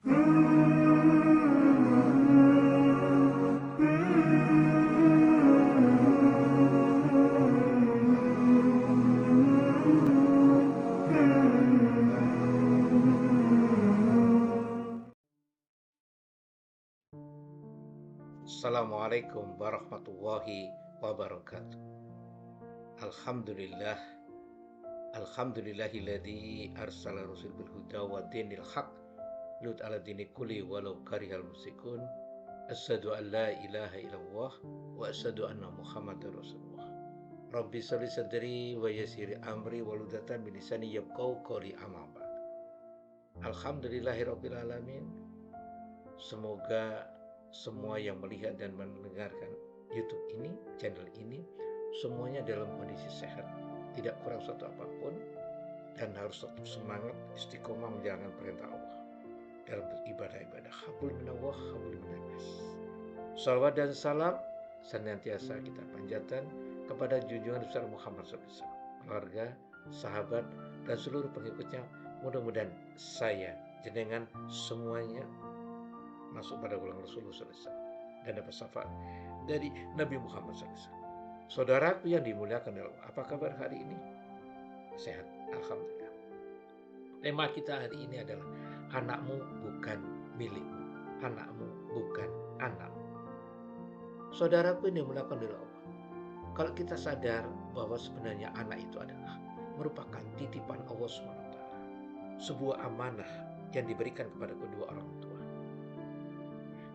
Assalamualaikum warahmatullahi wabarakatuh. Alhamdulillah, alhamdulillahilladzi arsala rasul bil huda wa dinil haq lut ala dini kulli walau karihal musyrikun. Asyhadu an la ilaha illallah wa asyhadu anna muhammadar rasulullah. Rabbi sholli sadri wa yassir amri waludatan min lisani yafqahu qawli, amma ba'd. Alhamdulillahirabbil alamin. Semoga semua yang melihat dan mendengarkan YouTube ini, channel ini, semuanya dalam kondisi sehat, tidak kurang suatu apapun, dan harus tetap semangat istiqomah menjalankan perintah Allah dalam beribadah-ibadah. Hablum minallah, hablum minannas. Salawat dan salam senantiasa kita panjatkan kepada junjungan besar Muhammad SAW, keluarga, sahabat, dan seluruh pengikutnya. Mudah-mudahan saya, jenengan semuanya masuk pada golongan Rasulullah SAW dan dapat syafaat dari Nabi Muhammad SAW. Saudaraku yang dimuliakan Allah, apa kabar hari ini? Sehat, alhamdulillah. Tema kita hari ini adalah anakmu bukan milikmu, anakmu bukan anakmu. Saudaraku yang dimuliakan Allah, kalau kita sadar bahwa sebenarnya anak itu adalah merupakan titipan Allah SWT, sebuah amanah yang diberikan kepada kedua orang tua.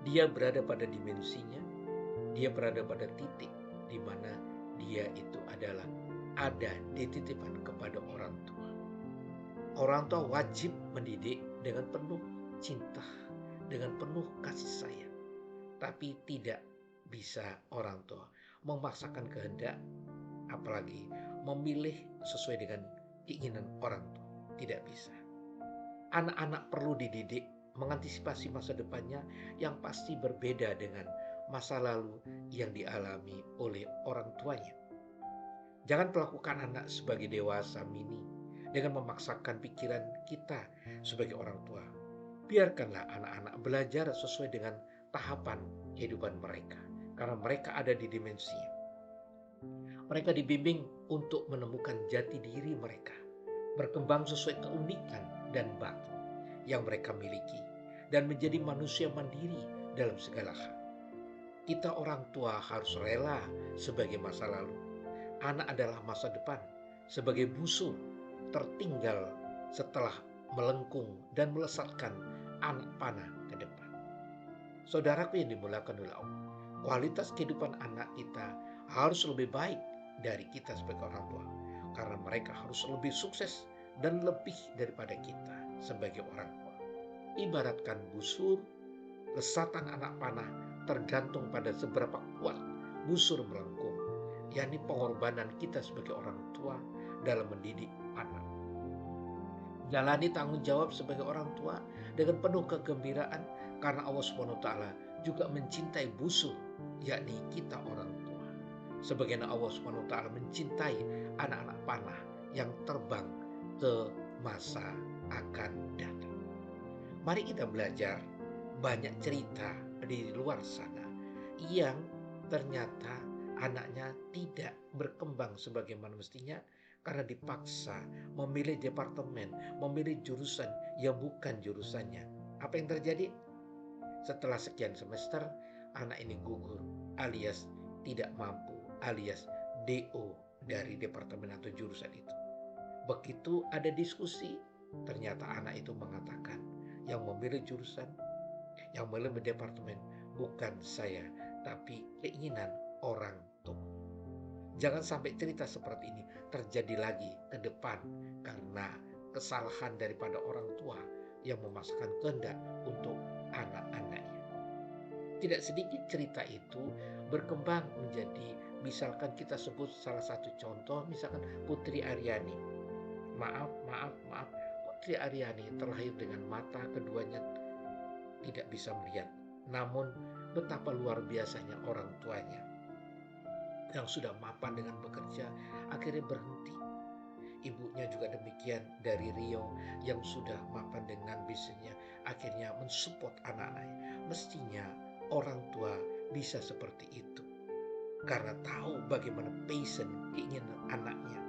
Dia berada pada dimensinya, dia berada pada titik di mana dia itu adalah ada dititipkan kepada orang tua. Orang tua wajib mendidik dengan penuh cinta, dengan penuh kasih sayang. Tapi tidak bisa orang tua memaksakan kehendak, apalagi memilih sesuai dengan keinginan orang tua. Tidak bisa. Anak-anak perlu dididik mengantisipasi masa depannya yang pasti berbeda dengan masa lalu yang dialami oleh orang tuanya. Jangan perlakukan anak sebagai dewasa mini dengan memaksakan pikiran kita sebagai orang tua. Biarkanlah anak-anak belajar sesuai dengan tahapan kehidupan mereka, karena mereka ada di dimensinya. Mereka dibimbing untuk menemukan jati diri mereka, berkembang sesuai keunikan dan bakat yang mereka miliki, dan menjadi manusia mandiri dalam segala hal. Kita orang tua harus rela sebagai masa lalu. Anak adalah masa depan, sebagai busur tertinggal setelah melengkung dan melesatkan anak panah ke depan. Saudaraku yang dimuliakan oleh Allah, kualitas kehidupan anak kita harus lebih baik dari kita sebagai orang tua, karena mereka harus lebih sukses dan lebih daripada kita sebagai orang tua. Ibaratkan busur, lesatan anak panah tergantung pada seberapa kuat busur melengkung, yakni pengorbanan kita sebagai orang tua dalam mendidik anak. Jalani tanggung jawab sebagai orang tua dengan penuh kegembiraan, karena Allah SWT juga mencintai busur, yakni kita orang tua. Sebagaimana Allah SWT mencintai anak-anak panah yang terbang ke masa akan datang. Mari kita belajar banyak cerita di luar sana yang ternyata anaknya tidak berkembang sebagaimana mestinya karena dipaksa memilih departemen, memilih jurusan yang bukan jurusannya. Apa yang terjadi? Setelah sekian semester, anak ini gugur alias tidak mampu alias DO dari departemen atau jurusan itu. Begitu ada diskusi, ternyata anak itu mengatakan, yang memilih jurusan, yang memilih departemen bukan saya, tapi keinginan orang tua. Jangan sampai cerita seperti ini terjadi lagi ke depan karena kesalahan daripada orang tua yang memaksakan kehendak untuk anak-anaknya. Tidak sedikit cerita itu berkembang menjadi, misalkan kita sebut salah satu contoh, misalkan Putri Aryani. Maaf, Putri Aryani terlahir dengan mata keduanya tidak bisa melihat. Namun betapa luar biasanya orang tuanya yang sudah mapan dengan bekerja akhirnya berhenti. ibunya juga demikian dari Rio yang sudah mapan dengan bisnisnya, akhirnya mensupport anak-anaknya. Mestinya orang tua bisa seperti itu karena tahu bagaimana passion keinginan anaknya.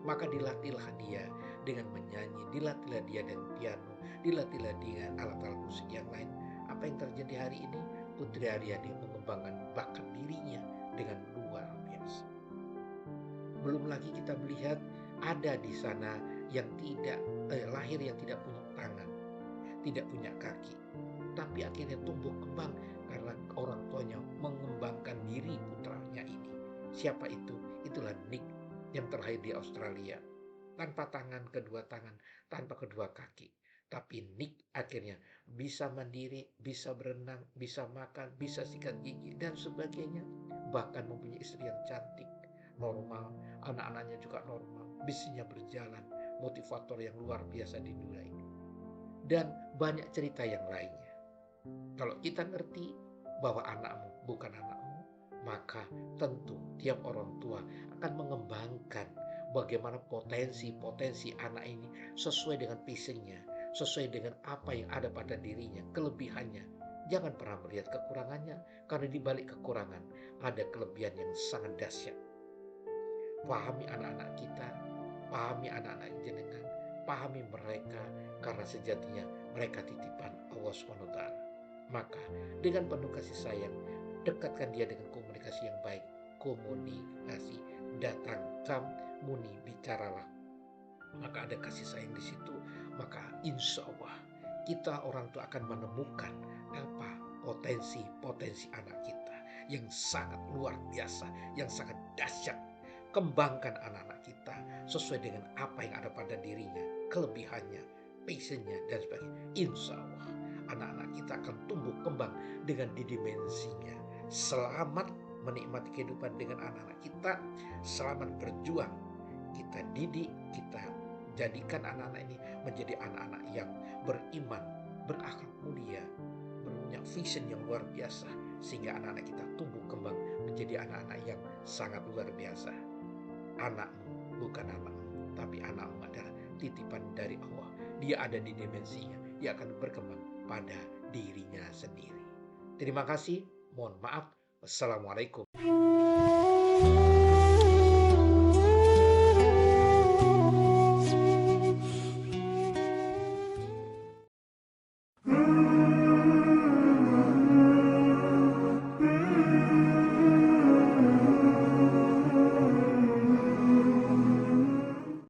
Maka dilatihlah dia dengan menyanyi, dilatihlah dia dengan piano, dilatihlah dengan alat-alat musik yang lain. Apa yang terjadi hari ini? Putri Aryani mengembangkan bakat dirinya dengan luar biasa. Belum lagi kita melihat ada di sana yang lahir yang tidak punya tangan, tidak punya kaki, tapi akhirnya tumbuh kembang karena orang tuanya mengembangkan diri putranya ini. Siapa itu? Itulah Nick yang terlahir di Australia. Tanpa tangan, kedua tangan, tanpa kedua kaki. Tapi Nick akhirnya bisa mandiri, bisa berenang, bisa makan, bisa sikat gigi, dan sebagainya. Bahkan mempunyai istri yang cantik, normal, anak-anaknya juga normal, bisnisnya berjalan, motivator yang luar biasa di dunia ini. Dan banyak cerita yang lainnya. Kalau kita ngerti bahwa anakmu bukan anakmu, maka tentu tiap orang tua akan mengembangkan bagaimana potensi-potensi anak ini sesuai dengan passionnya, sesuai dengan apa yang ada pada dirinya, kelebihannya. Jangan pernah melihat kekurangannya, karena di balik kekurangan ada kelebihan yang sangat dahsyat. Pahami anak-anak kita, pahami anak-anak jenengan, pahami mereka, karena sejatinya mereka titipan Allah SWT. Maka dengan penuh kasih sayang, dekatkan dia dengan komunikasi yang baik. Komunikasi, datang, kam, muni, bicaralah. Maka ada kasih sayang di situ, maka insya Allah kita orang tua akan menemukan apa potensi-potensi anak kita yang sangat luar biasa, yang sangat dahsyat. Kembangkan anak-anak kita sesuai dengan apa yang ada pada dirinya, kelebihannya, passionnya, dan sebagainya. Insya Allah anak-anak kita akan tumbuh kembang dengan di dimensinya. Selamat menikmati kehidupan dengan anak-anak kita. Selamat berjuang. Kita didik, kita jadikan anak-anak ini menjadi anak-anak yang beriman, berakhlak mulia, punya vision yang luar biasa, sehingga anak-anak kita tumbuh kembang menjadi anak-anak yang sangat luar biasa. Anakmu bukan anakmu, tapi anakmu adalah titipan dari Allah. Dia ada di dimensinya, dia akan berkembang pada dirinya sendiri. Terima kasih, mohon maaf. Wassalamualaikum.